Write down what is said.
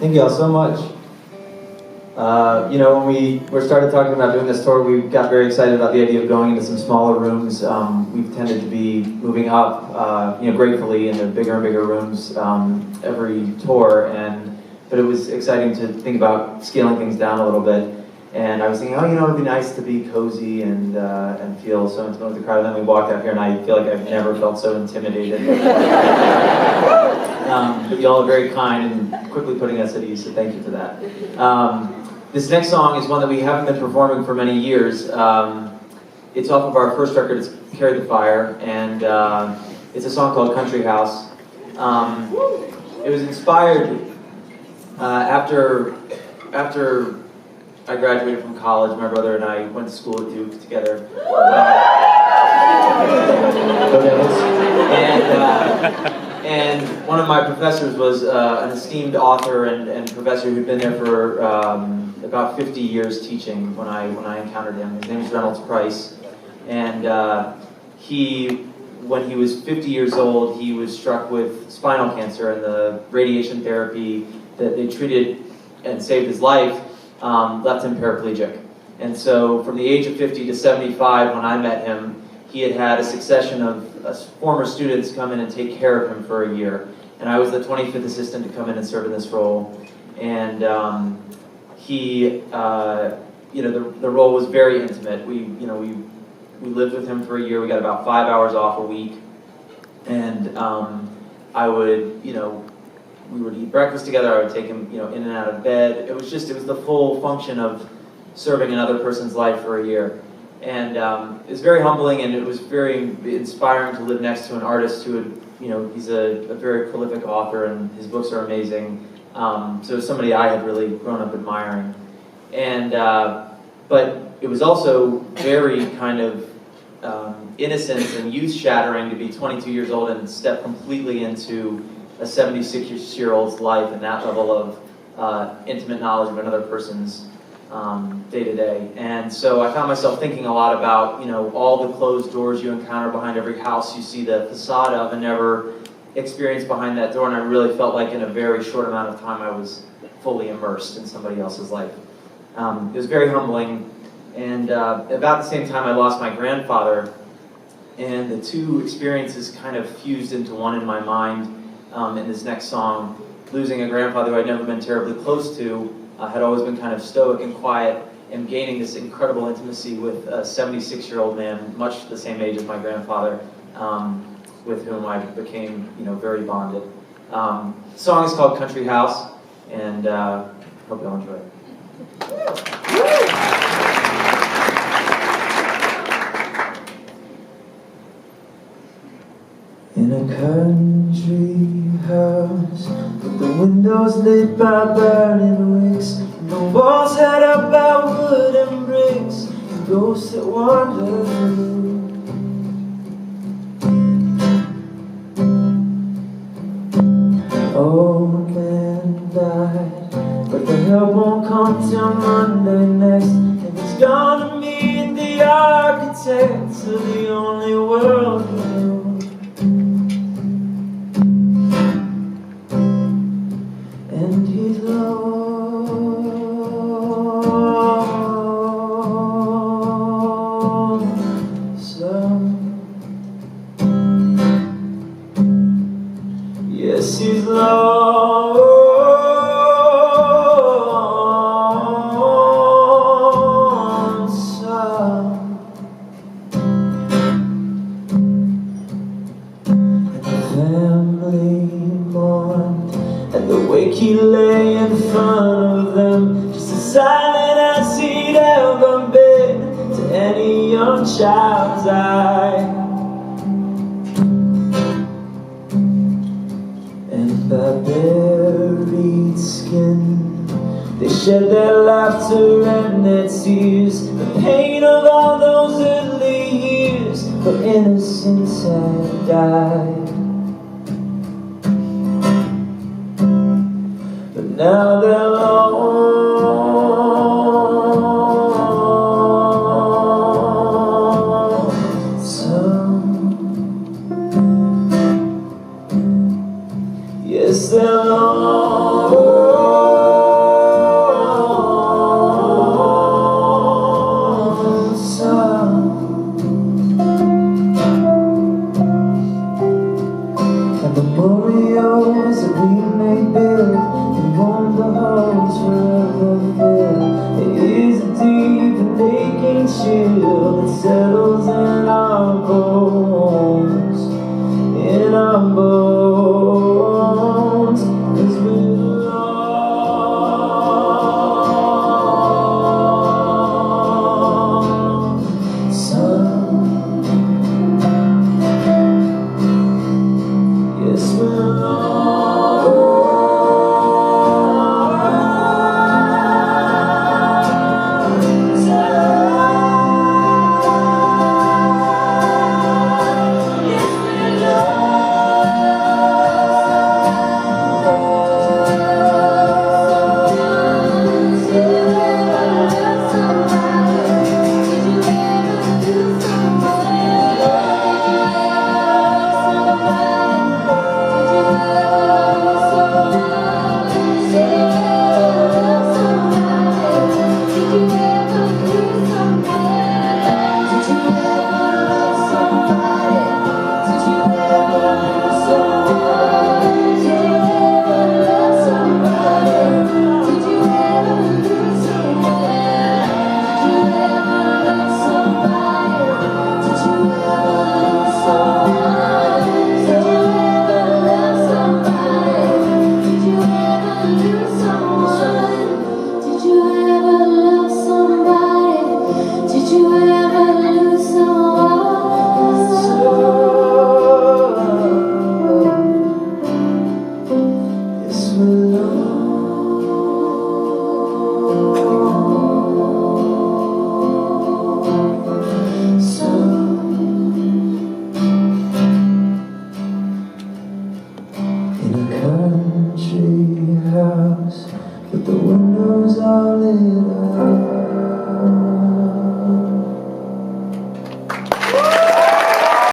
Thank you all so much. You know, when we started talking about doing this tour, we got very excited about the idea of going into some smaller rooms. We've tended to be moving up, you know, gratefully into bigger and bigger rooms every tour, but it was exciting to think about scaling things down a little bit. And I was thinking, oh, you know, it'd be nice to be cozy and feel so intimate with the crowd. And then we walked out here, and I feel like I've never felt so intimidated. But y'all are very kind and quickly putting us at ease, so thank you for that. This next song is one that we haven't been performing for many years. It's off of our first record, it's Carry the Fire, and it's a song called Country House. It was inspired after I graduated from college. My brother and I went to school at Duke together. And one of my professors was an esteemed author and professor who'd been there for about 50 years teaching when I encountered him. His name is Reynolds Price. And when he was 50 years old, he was struck with spinal cancer, and the radiation therapy that they treated and saved his life left him paraplegic. And so from the age of 50 to 75, when I met him, he had a succession of former students come in and take care of him for a year. And I was the 25th assistant to come in and serve in this role. And you know, the role was very intimate. We lived with him for a year. We got about 5 hours off a week. And I would, you know, we would eat breakfast together. I would take him, you know, in and out of bed. It was the full function of serving another person's life for a year. And it was very humbling, and it was very inspiring to live next to an artist who had, you know, he's a very prolific author, and his books are amazing. So somebody I had really grown up admiring. And, but it was also very kind of innocent and youth-shattering to be 22 years old and step completely into a 76-year-old's life and that level of intimate knowledge of another person's day-to-day. And so I found myself thinking a lot about, you know, all the closed doors you encounter behind every house you see the facade of and never experience behind that door. And I really felt like in a very short amount of time I was fully immersed in somebody else's life. It was very humbling. And about the same time I lost my grandfather, and the two experiences kind of fused into one in my mind in this next song. Losing a grandfather who I'd never been terribly close to, had always been kind of stoic and quiet, and gaining this incredible intimacy with a 76-year-old man, much the same age as my grandfather, with whom I became, you know, very bonded. The song is called Country House, and hope you'll enjoy it. In a country house, with the windows lit by burning wicks, and the walls set up by wood and bricks, and ghosts that wander through. Old man died, but the help won't come till Monday next, and he's gonna meet the architect of the only world he knew. And he's lonesome. Yes, he's lonesome. And the family mourned at the wake he lay in front of them, just as silent as he'd ever been to any young child's eye. And by buried skin, they shed their laughter and their tears, the pain of all those early years, but innocence had died. Now they're lonesome. Yes, they're lonesome. but the windows are lit up.